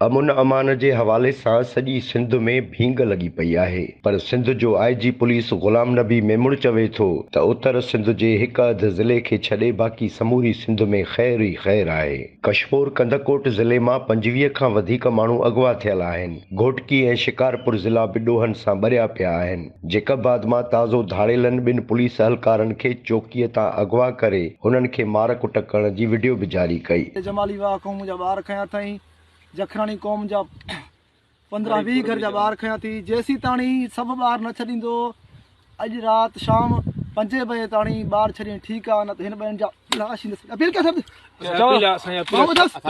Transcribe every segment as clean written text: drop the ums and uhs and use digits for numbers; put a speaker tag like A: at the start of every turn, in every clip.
A: अमुन अमान जे हवाले सां सॼी सिंध में भींग लॻी पई आहे, पर सिंध जो IG पुलिस ग़ुलाम नबी मेमुण चवे थो त उतर सिंध जे हिक अधु ज़िले खे छॾे बाक़ी समूरी सिंध में ख़ैर ई ख़ैर आहे। कशमोर कंदकोट ज़िले मां 25 खां वधीक माण्हू अगवा थियल आहिनि। घोटकी ऐं शिकारपुर ज़िला बि ॾोहनि सां ॿरिया पिया आहिनि। जेकबाद मां ताज़ो धाड़ेलनि ॿिनि पुलिस एहलकारनि खे चौकीअ तां अगवा करे हुननि खे मार कुट करण जी वीडियो बि जारी कई।
B: जमाली वाह क़ौम जा ॿार खयां अथई, जखराणी क़ौम जा 15-20 घर जा ॿार खयां थी। जेसी ताणी सभु ॿार न छॾींदो अॼु राति शाम 5 बजे ताणी ॿार छॾीनि ठीकु आहे, न त हिन ॿियनि जा लाश ई न अपील क्या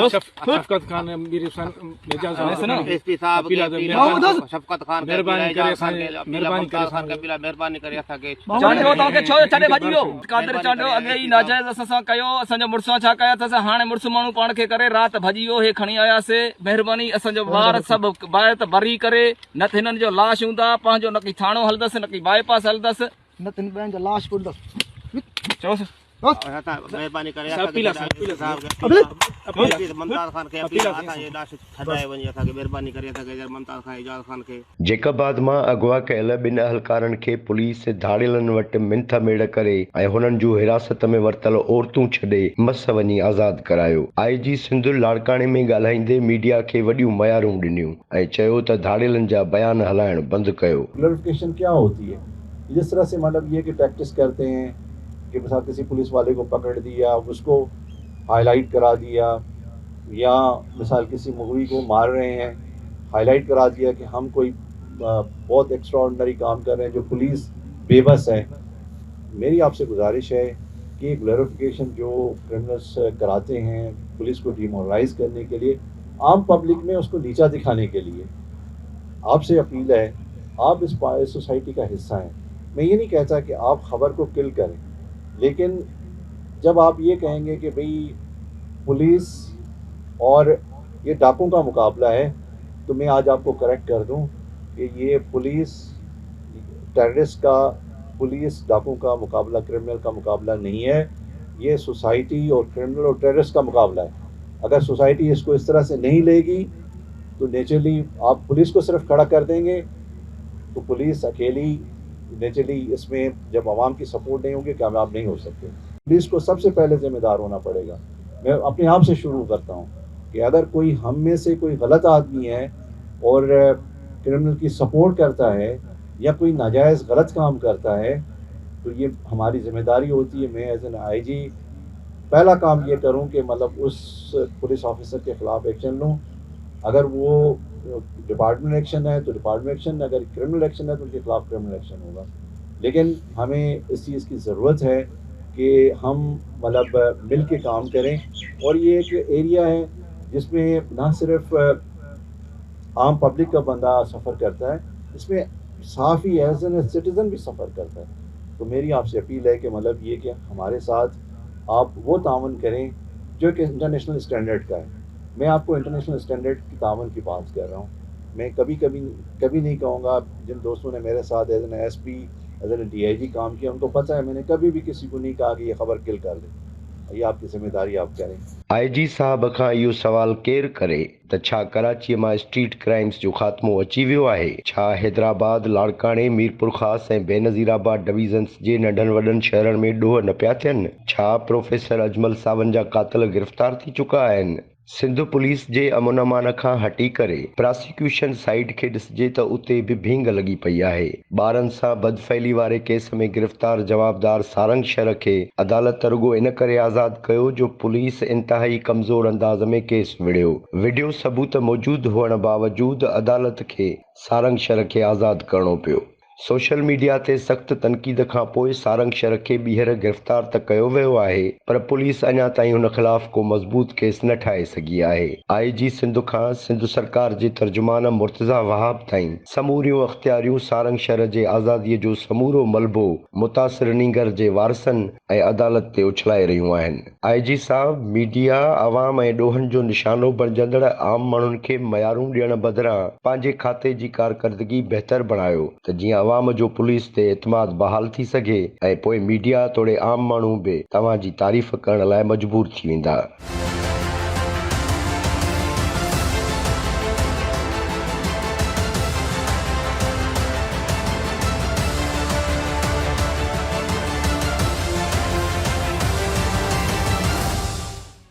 C: शफकत खान
D: एसपी साहब शफकत खान मेहरबानी करे असांखे
E: चांडो तव्हांखे छो छॾे भॼी वियो? कादिर चांडो अॻे ई नाजाइज़ असां कयो, असांजो मुड़ुसां छा कया अथसि, हाणे मुड़ुसु माण्हू पाण खे करे राति भॼी वियो, हे खणी आयासीं। महिरबानी असांजो ॿार सभु ॿाहिरि त भरी करे, न त हिननि जो लाश हूंदा पंहिंजो, न की थाणो हलंदसि, न की बाईपास हलंदसि,
B: न त हिन ॿियनि जा लाश
E: चओसि
D: मेहरबानी करे मुमताज़ खान खे असांजे लाश छॾाए वञे, असांखे मेहरबानी करे असांखे मुमताज़ खान इजाज़ खान खे।
A: जेकबाद मां अगवा कयल ॿिनि एहलकारनि खे पुलिस धाड़ेलनि वटि मिंथ मेड़ करे ऐं हुननि जूं हिरासत में वरितल औरतूं छॾे मस वञी आज़ाद करायो। IG सिंध लाड़काणे में ॻाल्हाईंदे मीडिया खे वॾियूं मयारूं ॾिनियूं ऐं चयो त धाड़ेलनि जा बयान हलाइण बंदि कयो।
F: क्लैरिफिकेशन क्या होती है? जिस तरह से मतलब ये कि प्रैक्टिस करते हैं कि मिसाल किसी पुलिस वाले को पकड़ दिया, उसको हाईलाइट करा दिया, या मिसाल किसी मुगवी को मार रहे हैं, हाईलाइट करा दिया कि हम कोई बहुत एक्स्ट्राऑर्डिनरी काम कर रहे हैं, जो पुलिस बेबस है। मेरी आपसे गुजारिश है कि ग्लोरिफिकेशन जो क्रिमिनल्स कराते हैं पुलिस को डिमोरलाइज करने के लिए, आम पब्लिक में उसको नीचा दिखाने के लिए, आपसे अपील है, आप इस सोसाइटी का हिस्सा हैं। मैं ये नहीं कहता कि आप खबर को किल करें, लेकिन जब आप ये कहेंगे कि भाई पुलिस और ये डाकों का मुकाबला है, तो मैं आज आपको करेक्ट कर दूं कि ये पुलिस टेररिस्ट का, पुलिस डाकों का मुकाबला, क्रिमिनल का मुकाबला नहीं है। ये सोसाइटी और क्रिमिनल और टेररिस्ट का मुकाबला है। अगर सोसाइटी इसको इस तरह से नहीं लेगी तो नेचुरली आप पुलिस को सिर्फ खड़ा कर देंगे, तो पुलिस अकेली नेचुरली इसमें जब आवाम की सपोर्ट नहीं होगी कामयाब नहीं हो सकते। पुलिस को सबसे पहले जिम्मेदार होना पड़ेगा। मैं अपने आप से शुरू करता हूँ कि अगर कोई हम में से कोई गलत आदमी है और क्रिमिनल की सपोर्ट करता है या कोई नाजायज़ गलत काम करता है, तो ये हमारी जिम्मेदारी होती है। मैं एज एन IG पहला काम ये करूँ कि मतलब उस पुलिस ऑफिसर के ख़िलाफ़ एक्शन लूँ। अगर वो डिपार्टमेंट एक्शन है तो डिपार्टमेंट एक्शन, अगर क्रिमिनल एक्शन है तो उनके खिलाफ क्रिमिनल एक्शन होगा। लेकिन हमें इस चीज़ की ज़रूरत है कि हम मतलब मिल के काम करें, और ये एक एरिया है जिसमें ना सिर्फ आम पब्लिक का बंदा सफ़र करता है, इसमें साफ़ी एज एन सिटीज़न भी सफ़र करता है। तो मेरी आपसे अपील है कि मतलब ये कि हमारे साथ आप वो तावन करें जो कि इंटरनेशनल स्टैंडर्ड का है। मैं आपको इंटरनेशनल स्टैंडर्ड की तावन की बात कर रहा हूँ। मैं कभी नहीं कहूँगा, जिन दोस्तों ने मेरे साथ as an SP as an DIG काम किया उनको पता है, मैंने कभी भी किसी को नहीं कहा कि ये खबर किल कर दे। ये आपकी जिम्मेदारी आप करें।
A: IG साहब खां इहो सवाल केरु करे त छा कराचीअ मां स्ट्रीट क्राइम्स जो ख़ात्मो अची वियो आहे? छा हैदराबाद, लाड़काणे, मीरपुर ख़ास ऐं बेनज़ीराबाद डिवीज़न्स जे नंढनि वॾनि शहरनि में ॾोह न पिया थियनि? छा प्रोफेसर अजमल सावन जा कातिल गिरफ़्तार थी चुका आहिनि? सिंध पुलिस जे अमुन अमान खां हटी करे प्रोसिक्यूशन साइड खे ॾिसिजे त उते बि भींग लॻी पई आहे। ॿारनि सां बदफ़ैली वारे केस में गिरफ़्तार जवाबदार सारंगशर खे अदालत रुॻो इन करे आज़ाद कयो जो पुलिस इंतहाई कमज़ोर अंदाज़ में केस विढ़ियो। वीडियो सबूत मौजूदु हुअण बावजूदि अदालत खे सारंगशर खे आज़ाद करणो पियो। सोशल मीडिया ते सख़्त तनक़ीद खां पोइ सारंगशर खे ॿीहर गिरफ़्तार त कयो वियो आहे, पर पुलिस अञा ताईं हुन ख़िलाफ़ को मज़बूत केस न ठाहे सघी आहे। IG सिंध खां सिंध सरकार जे तर्जुमान मुर्तज़ा वहाब ताईं समूरियूं अख़्तियारियूं सारंगशर जे आज़ादीअ जो समूरो मलबो मुतासिर नींगर जे वारसनि ऐं अदालत ते उछलाए रहियूं आहिनि। IG साहब मीडिया, आवाम ऐं ॾोहनि जो निशानो बणिजंदड़ आम माण्हुनि खे मयारूं ॾियण बदिरां पंहिंजे खाते जी कारकर्दगी बहितर बणायो त जीअं अवाम जो पुलिस ते एतमाद बहाल थी सघे ऐं पोइ मीडिया तोड़े आम माण्हू बि तव्हांजी तारीफ़ करण लाइ मजबूर थी वेंदा।